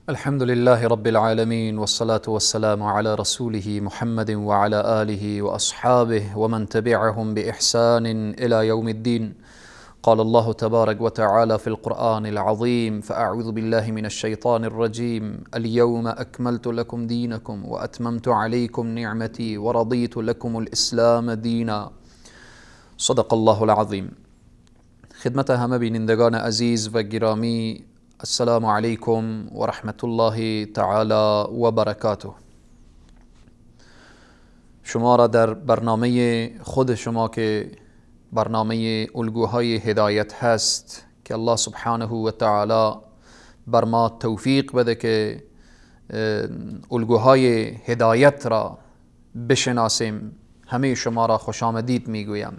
الحمد لله رب العالمين والصلاة والسلام على رسوله محمد وعلى آله وأصحابه ومن تبعهم بإحسان إلى يوم الدين. قال الله تبارك وتعالى في القرآن العظيم: فأعوذ بالله من الشيطان الرجيم. اليوم أكملت لكم دينكم وأتممت عليكم نعمتي ورضيت لكم الإسلام دينا. صدق الله العظيم. خدمت همه بینندگان عزیز و گرامی، السلام علیکم و رحمت الله تعالی و برکاته. شما را در برنامه خود شما که برنامه الگوهای هدایت هست که الله سبحانه و تعالی بر ما توفیق بده که الگوهای هدایت را بشناسیم، همه شما را خوش آمدید میگویم.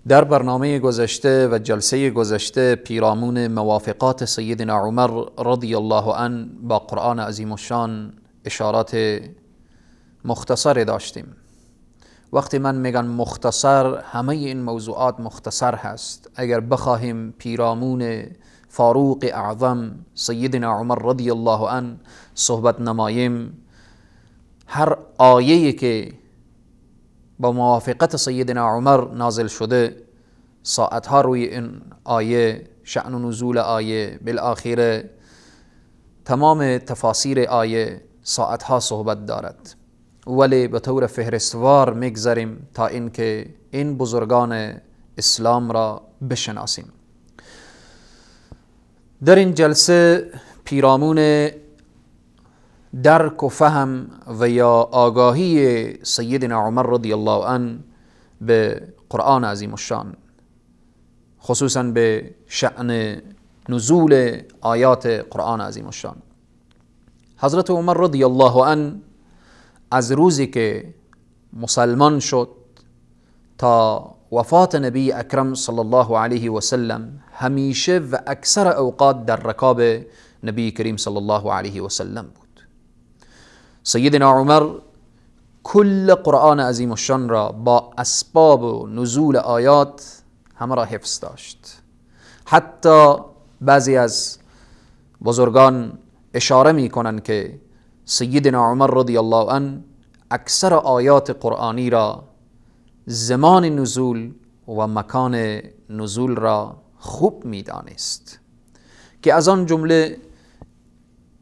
در برنامه گذشته و جلسه گذشته پیرامون موافقات سیدنا عمر رضی الله عنه با قرآن عظیم الشان اشارات مختصر داشتیم. وقتی من میگم مختصر، همه این موضوعات مختصر هست. اگر بخواهیم پیرامون فاروق اعظم سیدنا عمر رضی الله عنه صحبت نماییم، هر آیه‌ای که با موافقت سیدنا عمر نازل شده، ساعتها روی این آیه، شأن و نزول آیه، بالآخر تمام تفاسیر آیه ساعتها صحبت دارد، ولی به طور فهرستوار میگذاریم تا اینکه این بزرگان اسلام را بشناسیم. در این جلسه پیرامون درک و فهم و یا آگاهی سیدنا عمر رضی الله عنه به قرآن عظیم الشان، خصوصا به شأن نزول آیات قرآن عظیم الشان، حضرت عمر رضی الله عنه از روزی که مسلمان شد تا وفات نبی اکرم صلی الله علیه و سلم همیشه و اکثر اوقات در رکاب نبی کریم صلی الله علیه و سلم بود. سیدنا عمر کل قرآن عظیم الشان را با اسباب و نزول آیات همه را حفظ داشت. حتی بعضی از بزرگان اشاره می کنند که سیدنا عمر رضی الله عنه اکثر آیات قرآنی را زمان نزول و مکان نزول را خوب می دانست، که از آن جمله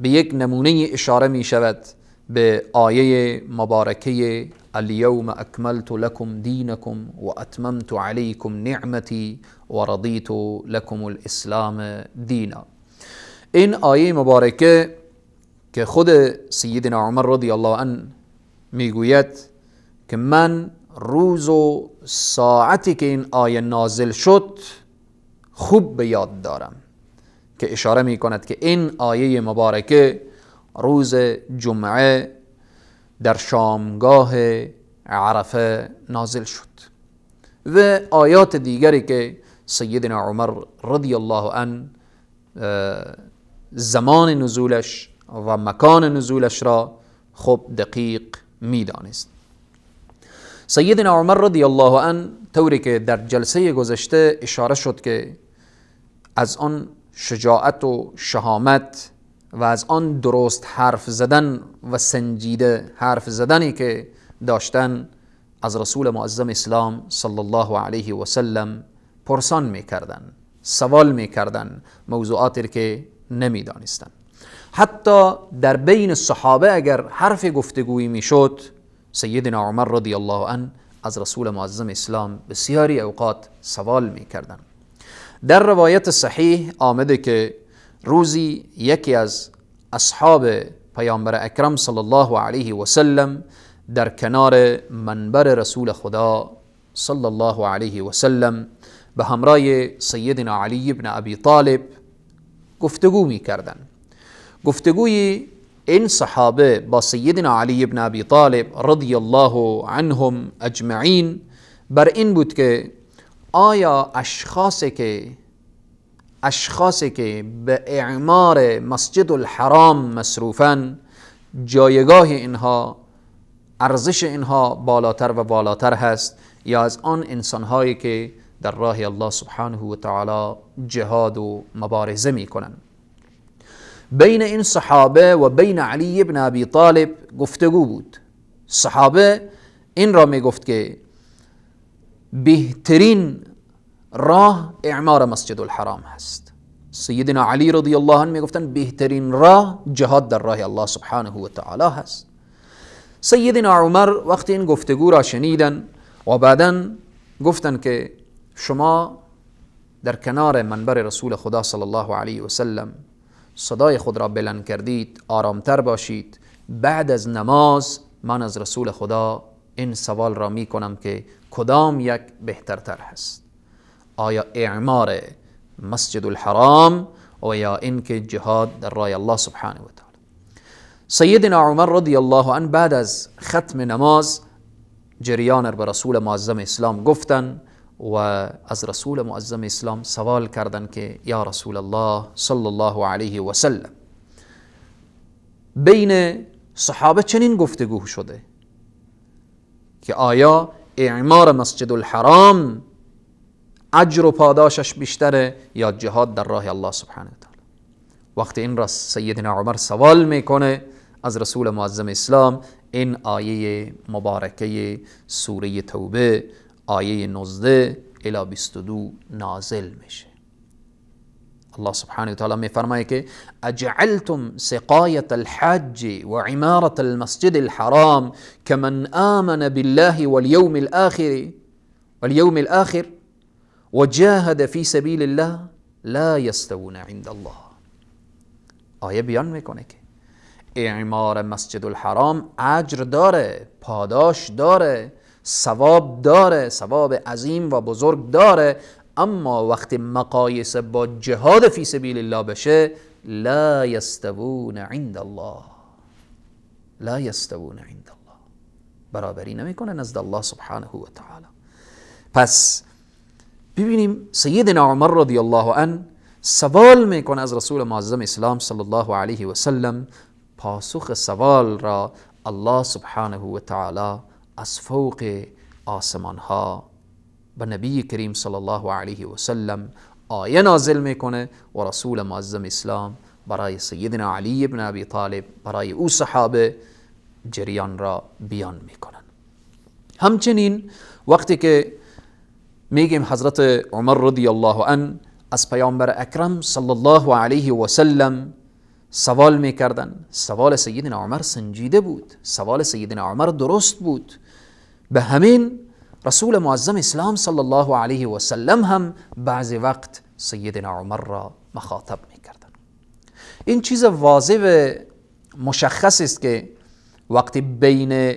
به یک نمونه اشاره می شود به آیه مبارکه الیوم اکملت لکم دینکم و اتممت علیکم نعمتی و رضیت لکم الاسلام دینا. این آیه مبارکه که خود سیدنا عمر رضی الله عنه میگوید که من روز و ساعتی که این آیه نازل شد خوب به یاد دارم، که اشاره می کند که این آیه مبارکه روز جمعه در شامگاه عرفه نازل شد و آیات دیگری که سیدنا عمر رضی الله عنه زمان نزولش و مکان نزولش را خوب دقیق می دانست. سیدنا عمر رضی الله عنه طوری که در جلسه گذشته اشاره شد که از آن شجاعت و شهامت و از آن درست حرف زدن و سنجیده حرف زدنی که داشتن، از رسول معظم اسلام صلی الله علیه و سلم پرسان میکردن، سوال میکردن موضوعاتی که نمیدانستن. حتی در بین الصحابه اگر حرف گفتگویی میشد، سیدنا عمر رضی الله عنه از رسول معظم اسلام بسیاری اوقات سوال میکردن. در روایت صحیح آمده که روزی یکی از اصحاب پیامبر اکرم صلی الله علیه و سلم در کنار منبر رسول خدا صلی الله علیه و سلم به همراه سیدنا علی بن ابی طالب گفتگو می کردن. گفتگوی این صحابه با سیدنا علی بن ابی طالب رضی الله عنهم اجمعین بر این بود که آیا اشخاصی که به اعمار مسجد الحرام مصروفن، جایگاه اینها، ارزش اینها بالاتر و بالاتر هست یا از آن انسانهایی که در راه الله سبحانه و تعالی جهاد و مبارزه می کنند؟ بین این صحابه و بین علی ابن ابی طالب گفتگو بود. صحابه این را می گفت که بهترین راه اعمار مسجد الحرام هست. سیدنا علی رضی الله عنه می گفتن بهترین راه جهاد در راه الله سبحانه و تعالی هست. سیدنا عمر وقتی این گفتگو را شنیدن و بعداً گفتن که شما در کنار منبر رسول خدا صلی الله علیه و سلم صدای خود را بلند کردید، آرامتر باشید. بعد از نماز من از رسول خدا این سوال را می کنم که کدام یک بهترتر هست، آیا اعمار مسجد الحرام و یا اینکه جهاد در راه الله سبحانه و تعالی؟ سیدنا عمر رضی الله عنه بعد از ختم نماز جریان به رسول معظم اسلام گفتن و از رسول معظم اسلام سوال کردن که یا رسول الله صلی الله علیه و سلم، بین صحابه چنین گفتگو شده که آیا اعمار مسجد الحرام اجر و پاداشش بیشتره یا جهاد در راه الله سبحانه و تعالی؟ وقتی این را سیدنا عمر سوال میکنه از رسول معظم اسلام، این آیه مبارکه سوره توبه آیه 19 الی 22 نازل میشه. الله سبحانه و تعالی میفرماید که اجعلتم سقایت الحج و عمارت المسجد الحرام كمن آمن بالله واليوم الآخر وجاهد في سبيل الله لا يستوون عند الله. آیه بیان میکنه که اعمار مسجد الحرام اجر داره، پاداش داره، ثواب داره، ثواب عظیم و بزرگ داره، اما وقتی مقایسه با جهاد فی سبیل الله بشه لا یستوون عند الله، لا یستوون عند الله، برابری نمیکنه نزد الله سبحانه و تعالی. پس ببینیم سیدنا عمر رضی الله عنه سوال میکنه از رسول معظم اسلام صلی الله علیه و سلم، پاسخ سوال را الله سبحانه و تعالی از فوق آسمان ها به نبی کریم صلی الله علیه و سلم آیه نازل میکنه و رسول معظم اسلام برای سیدنا علی ابن ابی طالب، برای او صحابه جریان را بیان میکنن. همچنین وقتی که میگیم حضرت عمر رضی الله عنه از پیامبر اکرم صلی الله علیه و سلم سوال میکردن، سوال سیدنا عمر سنجیده بود، سوال سیدنا عمر درست بود. به همین رسول معظم اسلام صلی الله علیه و سلم هم بعضی وقت سیدنا عمر را مخاطب میکردن. این چیز واضح و مشخص است که وقتی بین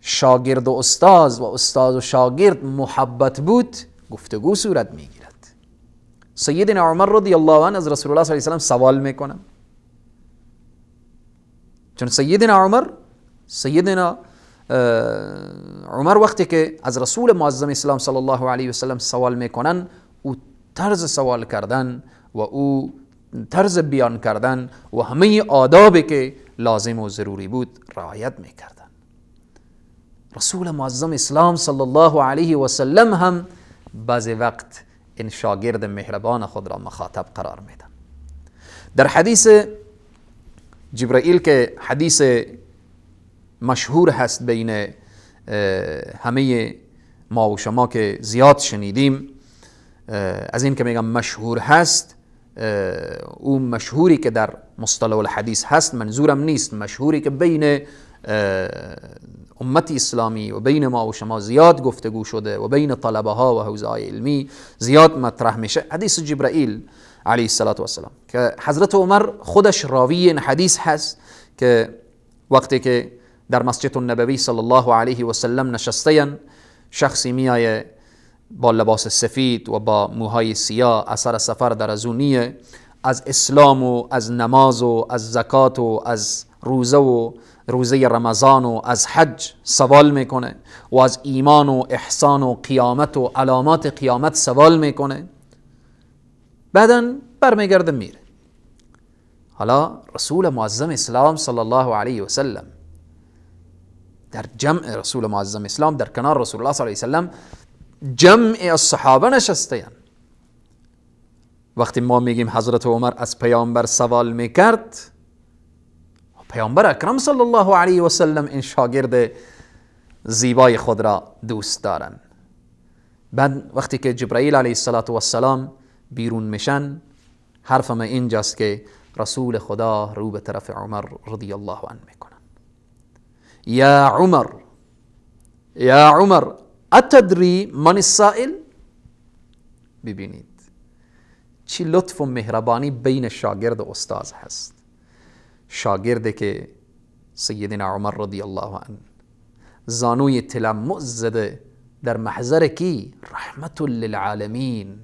شاگرد و استاد و استاد و شاگرد محبت بود گفتگو صورت میگیرد. سیدنا عمر رضی الله عنه از رسول الله صلی الله علیه و سلم سوال میکنن، چون سیدنا عمر وقتی که از رسول معظم اسلام صلی الله علیه و سلم سوال میکنن، او طرز سوال کردن و او طرز بیان کردن و همه آدابی که لازم و ضروری بود رعایت میکردن. رسول معظم اسلام صلی الله علیه و سلم هم بعضی وقت این شاگرد مهربان خود را مخاطب قرار میدن. در حدیث جبرائیل که حدیث مشهور هست بین همه ما و شما که زیاد شنیدیم، از این که میگم مشهور هست، او مشهوری که در مصطلح الحدیث هست منظورم نیست، مشهوری که بین امت اسلامی و بین ما و شما زیاد گفتگو شده و بین طلبه ها و حوزه‌های علمی زیاد مطرح میشه، حدیث جبرائیل علیه السلام که حضرت عمر خودش راوی این حدیث هست که وقتی که در مسجد النبوی صلی الله علیه و سلم نشسته‌اند، شخصی میایه با لباس سفید و با موهای سیاه، اثر سفر در از اونیه، از اسلام و از نماز و از زکات و از روزه رمضان و از حج سوال میکنه و از ایمان و احسان و قیامت و علامات قیامت سوال میکنه، بعدن برمیگرده میره. حالا رسول معظم اسلام صلی الله علیه و سلم در جمع رسول معظم اسلام در کنار رسول الله صلی الله علیه و سلم جمع الصحابه نشسته‌اند وقتی ما میگیم حضرت عمر از پیامبر سوال میکرد، پیامبر اکرم صلی الله علیه و سلم این شاگرد زیبای خود را دوست دارن. بعد وقتی که جبرائیل علیه السلام بیرون میشن، حرف ما اینجاست که رسول خدا رو به طرف عمر رضی الله عنه میکنن. یا عمر اتدری من السائل؟ ببینید چی لطف و مهربانی بین شاگرد و استاد هست. شاگردی که سیدنا عمر رضی الله عنه زانوی تلمس زده در محضر کی؟ رحمت للعالمین،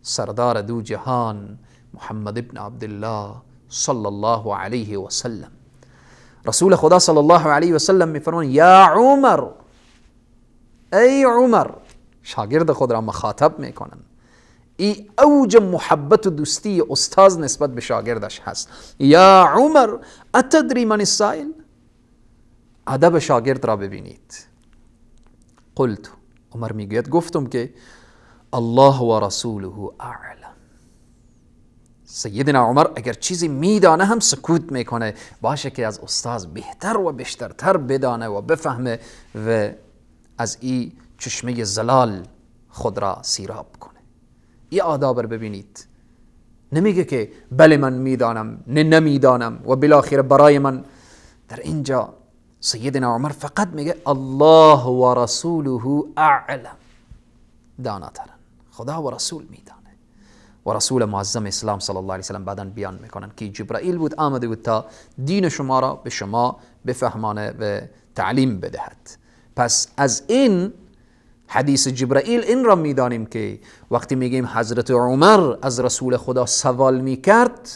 سردار دو جهان، محمد ابن عبدالله صلی الله علیه و سلم. رسول خدا صلی الله علیه و سلم میفرمان یا عمر، ای عمر، شاگرد خود را مخاطب میکنن. ای اوج محبت و دوستی استاد نسبت به شاگردش هست. یا عمر اتدری من السائل؟ ادب شاگرد را ببینید. قلت، عمر میگوید گفتم که الله و رسوله اعلم. سیدنا عمر اگر چیزی میدانه هم سکوت میکنه، باشه که از استاد بهتر و بیشترتر بدانه و بفهمه و از این چشمه زلال خود را سیراب کنه. این آداب رو ببینید. نمیگه که بله من میدانم، نه نمیدانم و بالاخره برای من. در اینجا سیدنا عمر فقط میگه الله و رسوله اعلم، داناترن، خدا و رسول میدانه. و رسول معظم اسلام صلی الله علیه وسلم بعداً بیان میکنن که جبرائیل بود آمده بود تا دین شما را به شما بفهمانه و تعلیم بدهد. پس از این حدیث جبرائیل این را میدانیم که وقتی میگیم حضرت عمر از رسول خدا سوال میکرد،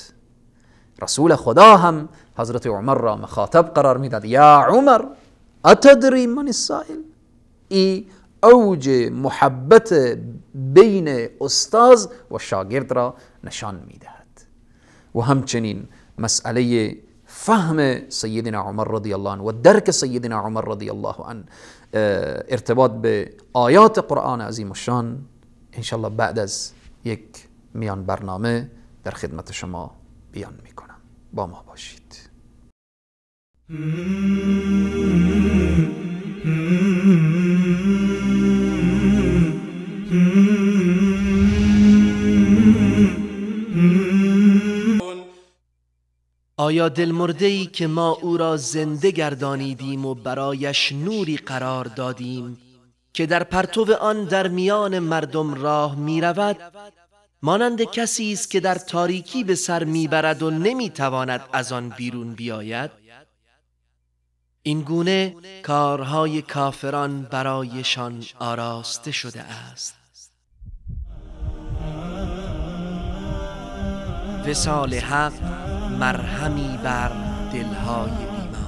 رسول خدا هم حضرت عمر را مخاطب قرار میداد. یا عمر اتدری من السائل؟ ای اوج محبت بین استاد و شاگرد را نشان میدهد. و همچنین مسئله فهم سیدنا عمر رضی الله عنه و درک سیدنا عمر رضی الله عنه ارتباط به آیات قرآن عظیم الشان انشالله بعد از یک میان برنامه در خدمت شما بیان میکنم. با ما باشید. آیا دلمرده‌ای که ما او را زنده گردانیدیم و برایش نوری قرار دادیم که در پرتو آن در میان مردم راه می رود، مانند کسی است که در تاریکی به سر میبرد و نمیتواند از آن بیرون بیاید؟ این گونه کارهای کافران برایشان آراسته شده است. وصال حق مرهمی بر دلهای بیمار.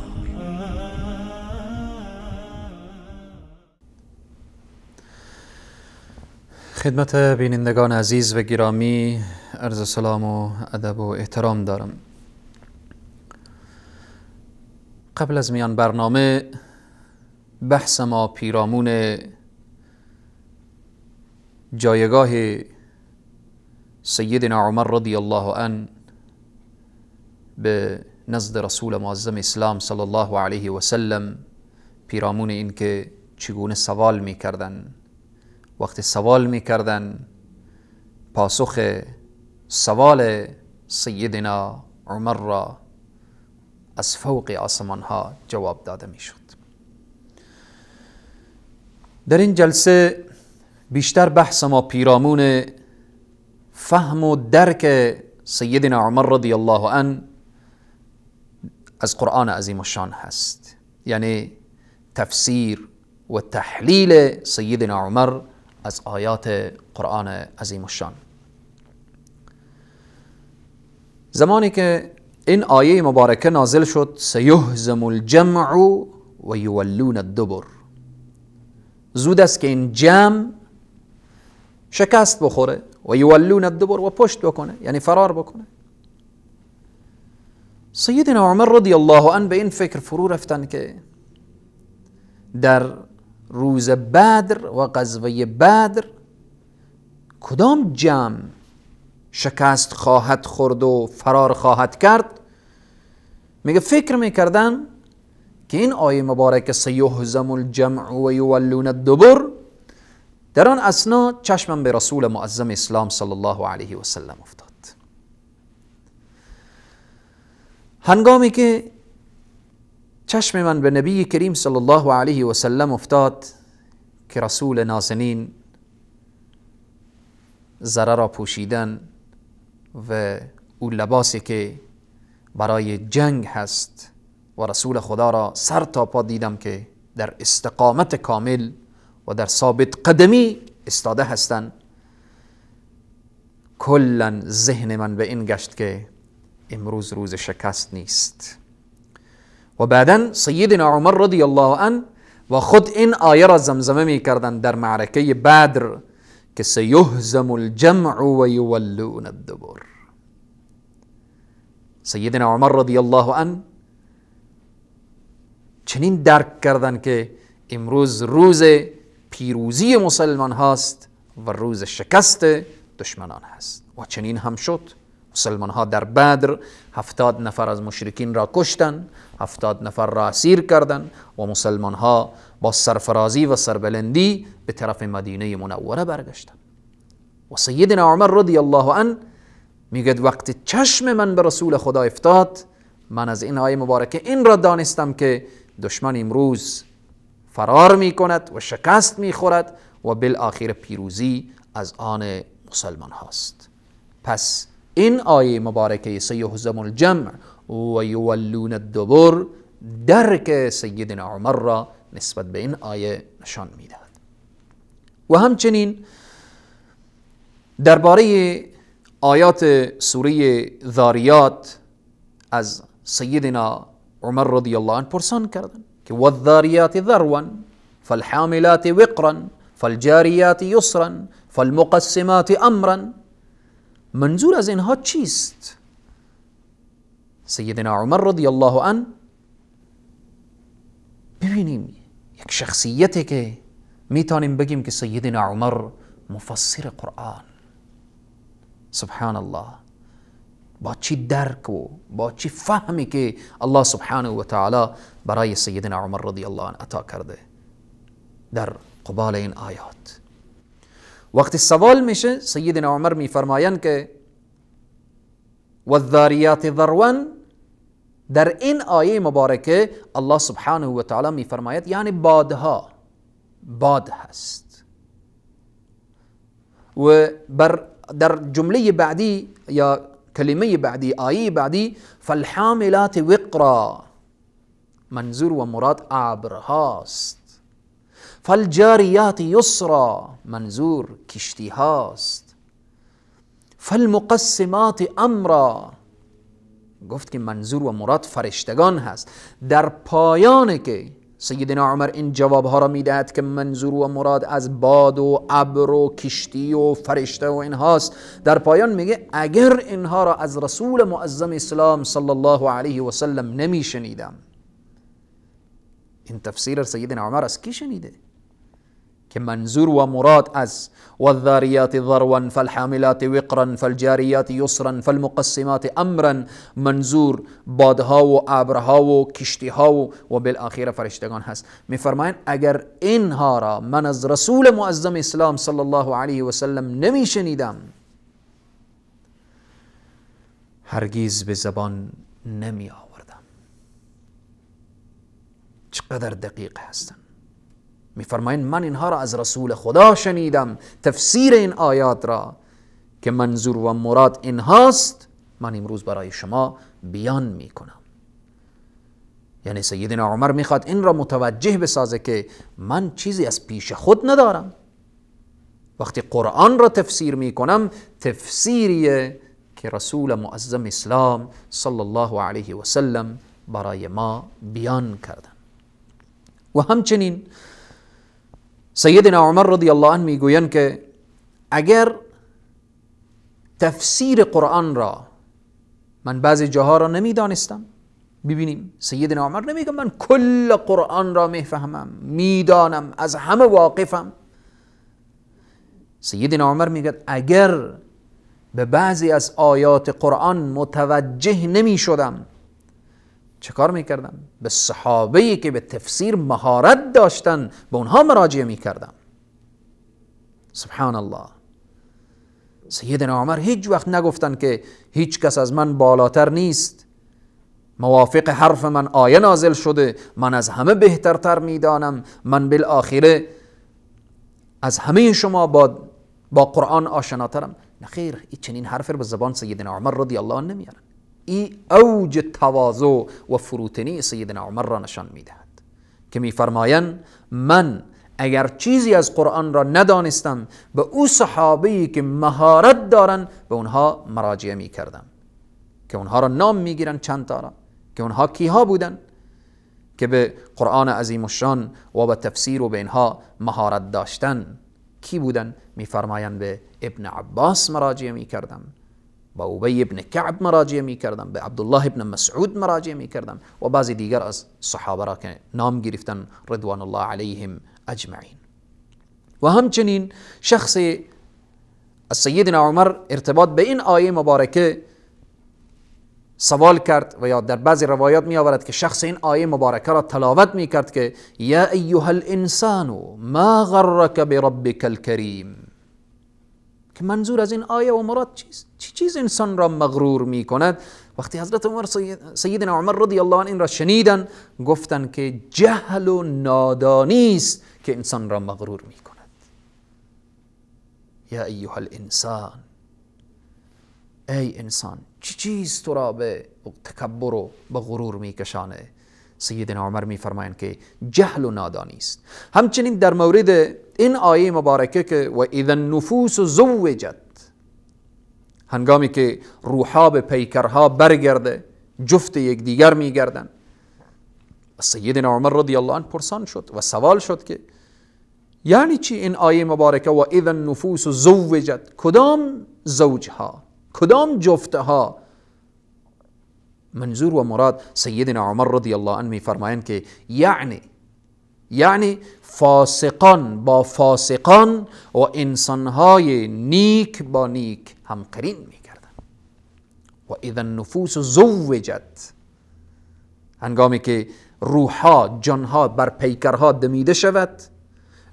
خدمت بینندگان عزیز و گرامی عرض سلام و ادب و احترام دارم. قبل از میان برنامه بحث ما پیرامون جایگاه سیدنا عمر رضی الله عنه به نزد رسول معظم اسلام صلی الله علیه و سلم، پیرامون این که چگونه سوال میکردن، وقتی سوال میکردن پاسخ سوال سیدنا عمر را از فوق آسمان ها جواب داده میشد. در این جلسه بیشتر بحث ما پیرامون فهم و درک سیدنا عمر رضی الله عنه از قرآن عظیم الشان هست، یعنی تفسیر و تحلیل سیدنا عمر از آیات قرآن عظیم الشان. زمانی که این آیه مبارکه نازل شد سیهزم الجمع و یولون الدبر، زود است که این جمع شکست بخوره و یولون الدبر و پشت بکنه، یعنی فرار بکنه. سیدنا عمر رضی الله عنه به این فکر فرو رفتن که در روز بدر و غزوه بدر کدام جمع شکست خواهد خورد و فرار خواهد کرد، میگه فکر میکردن که این آیه مبارک سیهزم الجمع و یولون الدبر، در آن اثنا چشمم به رسول معظم اسلام صلی الله علیه و سلم افتاد. هنگامی که چشم من به نبی کریم صلی الله علیه و سلم افتاد که رسول نازنین زره را پوشیدن و او لباسی که برای جنگ هست و رسول خدا را سر تا پا دیدم که در استقامت کامل و در ثابت قدمی استاده هستند، کلا ذهن من به این گشت که امروز روز شکست نیست. و بعدا سیدنا عمر رضی الله عنه و خود این آیه را زمزمه می کردن در معرکه بدر که سیهزم الجمع و یولون الدبر. سیدنا عمر رضی الله عنه چنین درک کردن که امروز روز پیروزی مسلمان هاست و روز شکست دشمنان هست و چنین هم شد. مسلمان ها در بدر 70 نفر از مشرکین را کشتن، 70 نفر را اسیر کردند و مسلمان ها با سرفرازی و سربلندی به طرف مدینه منوره برگشتند. و سیدنا عمر رضی الله عنه میگه وقتی چشم من به رسول خدا افتاد، من از این آیه مبارکه این را دانستم که دشمن امروز فرار میکند و شکست میخورد و بالاخره پیروزی از آن مسلمان هاست. پس این آیه مبارکه سیهزم الجمع و یولون الدبر درک سیدنا عمر را نسبت به این آیه نشان میدهد. و همچنین درباره آیات سوره ذاریات از سیدنا عمر رضی الله عنه پرسان کردند که والذاریات ذروا فالحاملات وقرا فالجاریات یسرا فالمقسمات امرا، منظور از اینها چیست؟ سیدنا عمر رضی الله عنه ببینیم یک شخصیتی که میتونیم بگیم که سیدنا عمر مفسر قرآن، سبحان الله، با چی درک و با چی فهمی که الله سبحانه و تعالی برای سیدنا عمر رضی الله عنه عطا کرده در قبال این آیات. وقتی سوال میشه سیدنا عمر میفرمایند که والذاریات ذروا، در این آیه مبارکه الله سبحانه و تعالی میفرماید یعنی بادها، باد هست. و در جمله بعدی یا کلمه بعدی، آیه بعدی، فالحاملات وقرا، منظور و مراد ابرهاست. فالجاریات یسرا، منظور کشتی هاست. فالمقسمات امرا، گفت که منظور و مراد فرشتگان هست. در پایان که سیدنا عمر این جواب ها را میدهد که منظور و مراد از باد و ابر و کشتی و فرشته و این هاست، در پایان میگه اگر اینها را از رسول معظم اسلام صلی الله علیه و سلم نمی شنیدم. این تفسیر سیدنا عمر از کی شنیده؟ که منظور و مراد از والذاریات ذروا فالحاملات وقرا فالجاریات یسرا فالمقسمات امرا، منظور بادها و ابرها و کشتیها و بالاخره فرشتگان هست. میفرمایند اگر اینها را من از رسول معظم اسلام صلی الله علیه و سلم نمی شنیدم، هرگز به زبان نمی آوردم. چقدر دقیق هستن. میفرمایند من اینها را از رسول خدا شنیدم، تفسیر این آیات را که منظور و مراد اینهاست من امروز برای شما بیان میکنم. یعنی سیدنا عمر میخواد این را متوجه بسازه که من چیزی از پیش خود ندارم. وقتی قرآن را تفسیر میکنم، تفسیریه که رسول معظم اسلام صلی الله علیه و سلم برای ما بیان کردن. و همچنین سیدنا عمر رضی الله عنه میگویند که اگر تفسیر قرآن را من بعضی جاها را نمیدانستم، ببینیم سیدنا عمر نمیگه من کل قرآن را میفهمم، میدانم، از همه واقفم. سیدنا عمر میگه اگر به بعضی از آیات قرآن متوجه نمی شدم، چه کار می کردم؟ به صحابه‌ای که به تفسیر مهارت داشتن به اونها مراجعه می کردم. سبحان الله. سیدنا عمر هیچ وقت نگفتن که هیچ کس از من بالاتر نیست، موافق حرف من آیه نازل شده، من از همه بهترتر میدانم، من بالآخره از همه شما با قرآن آشناترم. نه خیر، این چنین حرف به زبان سیدنا عمر رضی الله عنه نمیارن. این اوج تواضع و فروتنی سیدنا عمر را نشان میدهد که میفرمایند من اگر چیزی از قرآن را ندانستم به او صحابه‌ای که مهارت دارن به اونها مراجعه میکردم که اونها را نام میگیرن چند تا را، که اونها کیها بودن که به قرآن عظیم الشان و به تفسیر و به اینها مهارت داشتن. کی بودن؟ میفرمایند به ابن عباس مراجعه میکردم، با ابی ابن کعب مراجعه میکردم، به عبدالله ابن مسعود مراجعه میکردم و بعضی دیگر از صحابه را که نام گرفتن رضوان الله علیهم اجمعین. و همچنین شخص از سیدنا عمر ارتباط به این آیه مبارکه سوال کرد و یا در بعضی روایات می آورد که شخص این آیه مبارکه را تلاوت می کرد که یا ایها الانسان ما غرک بربک الکریم، که منظور از این آیه و مراد چیست؟ چی چیز انسان را مغرور می کند؟ وقتی حضرت عمر سیدنا عمر رضی الله عنه این را شنیدن گفتن که جهل و نادانی است که انسان را مغرور می کند. یا ایها الانسان، ای انسان، چی چیز تو را به تکبر و به غرور می کشانه؟ سیدنا عمر می فرمایند که جهل و نادانی است. همچنین در مورد این آیه مبارکه که و اذا النفوس زوجت، هنگامی که روحها به پیکرها برگرده جفت یکدیگر می گردن، سیدنا عمر رضی الله عنه پرسان شد و سوال شد که یعنی چی این آیه مبارکه و اذا النفوس زوجت؟ کدام زوجها، کدام جفتها؟ منظور و مراد سیدنا عمر رضی الله عنه می فرمایند که یعنی فاسقان با فاسقان و انسانهای نیک با نیک هم قرین می گردن. و اذا النفوس زوجت، هنگامی که روحها جانها بر پیکرها دمیده شود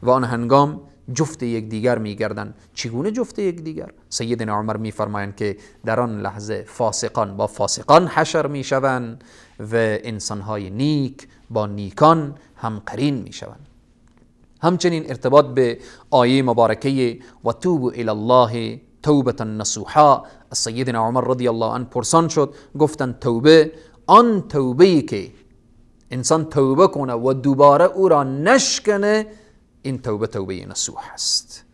و آن هنگام جفت یکدیگر میگردند. چگونه جفت یکدیگر؟ سیدنا عمر میفرمایند که در آن لحظه فاسقان با فاسقان حشر میشوند و انسانهای نیک با نیکان هم قرین میشوند. همچنین ارتباط به آیه مبارکه و توبوا الی الله توبة نصوحا، از سیدنا عمر رضی الله عنه پرسان شد، گفتند توبه آن توبه‌ای که انسان توبه کنه و دوباره او را نشکنه، این توبه نصوح است.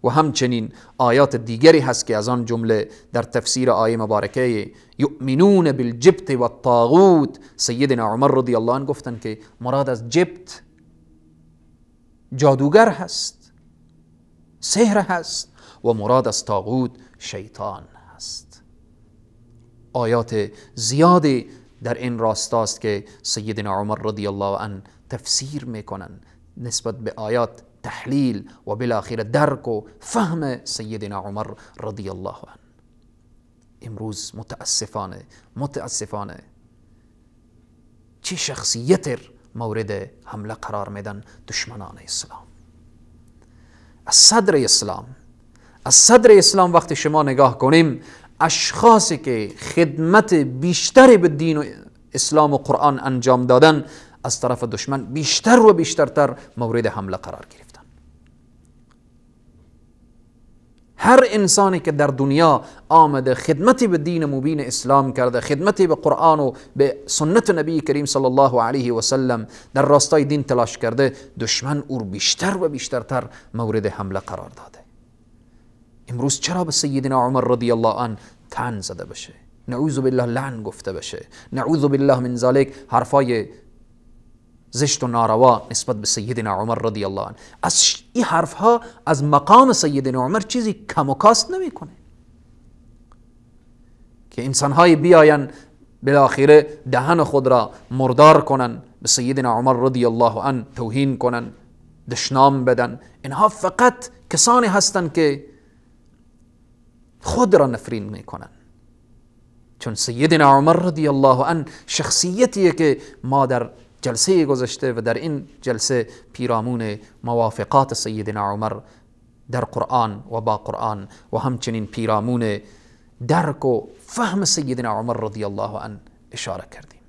و همچنین آیات دیگری هست که از آن جمله در تفسیر آیه مبارکه یؤمنون بالجبت و الطاغوت، سیدنا عمر رضی الله عنه گفتن که مراد از جبت جادوگر هست، سحر هست، و مراد از طاغوت شیطان هست. آیات زیادی در این راستاست که سیدنا عمر رضی الله عنه تفسیر میکنن نسبت به آیات، تحلیل و بالاخره درک و فهم سیدنا عمر رضی الله عنه. امروز متاسفانه چه شخصیت مورد حمله قرار میدن دشمنان اسلام. از صدر اسلام وقتی شما نگاه کنیم، اشخاصی که خدمت بیشتری به دین و اسلام و قرآن انجام دادن از طرف دشمن بیشتر و بیشترتر مورد حمله قرار گرفتن. هر انسانی که در دنیا آمده خدمتی به دین مبین اسلام کرده، خدمتی به قرآن و به سنت نبی کریم صلی الله علیه و سلم در راستای دین تلاش کرده، دشمن او بیشتر و بیشترتر مورد حمله قرار داده. امروز چرا به سیدنا عمر رضی الله عنه طعن زده بشه، نعوذ بالله لعن گفته بشه، نعوذ بالله من ذلک حرفای زشت و ناروا نسبت به سیدنا عمر رضی الله عنه، از این حرفها از مقام سیدنا عمر چیزی کم و کاست نمیکنه که انسانهای بیاین بالاخره دهن خود را مردار کنن، به سیدنا عمر رضی الله عنه توهین کنن، دشنام بدن. اینها فقط کسانی هستند که خود را نفرین میکنن. چون سیدنا عمر رضی الله عنه شخصیتیه که ما در جلسه گذشته و در این جلسه پیرامون موافقات سیدنا عمر در قرآن و با قرآن و همچنین پیرامون درک و فهم سیدنا عمر رضی الله عنه اشاره کردیم.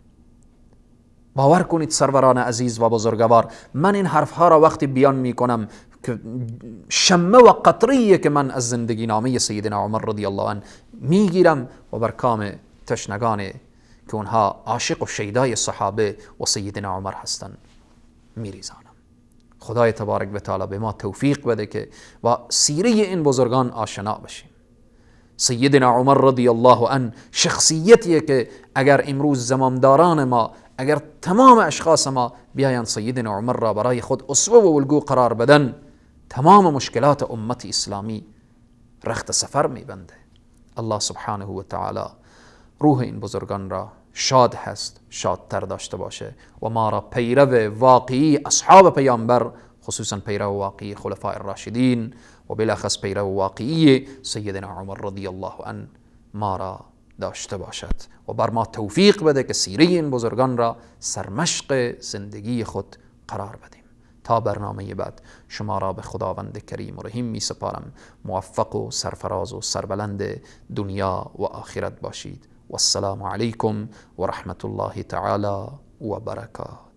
باور کنید سروران عزیز و بزرگوار، من این حرفها را وقتی بیان می کنم که شمه و قطریه که من از زندگی نامه سیدنا عمر رضی الله عنه میگیرم و بر کام تشنگان که اونها عاشق و شیدای صحابه و سیدنا عمر هستند میریزانم. خدای تبارک و تعالی به ما توفیق بده که با سیره این بزرگان آشنا بشیم. سیدنا عمر رضی الله عنه شخصیتیه که اگر امروز زمامداران ما، اگر تمام اشخاص ما بیاین سیدنا عمر را برای خود اسوه و الگو قرار بدن، تمام مشکلات امت اسلامی رخت سفر میبنده. الله سبحانه و تعالی روح این بزرگان را شاد هست، شادتر داشته باشه و ما را پیرو واقعی اصحاب پیامبر، خصوصا پیرو واقعی خلفاء الراشدین و بالاخص پیرو واقعی سیدنا عمر رضی الله عنه ما را داشته باشد و بر ما توفیق بده که سیره این بزرگان را سرمشق زندگی خود قرار بدیم. تا برنامه بعد شما را به خداوند کریم و رحیم می سپارم. موفق و سرفراز و سربلند دنیا و آخرت باشید. والسلام علیکم و رحمت الله تعالی و برکاته.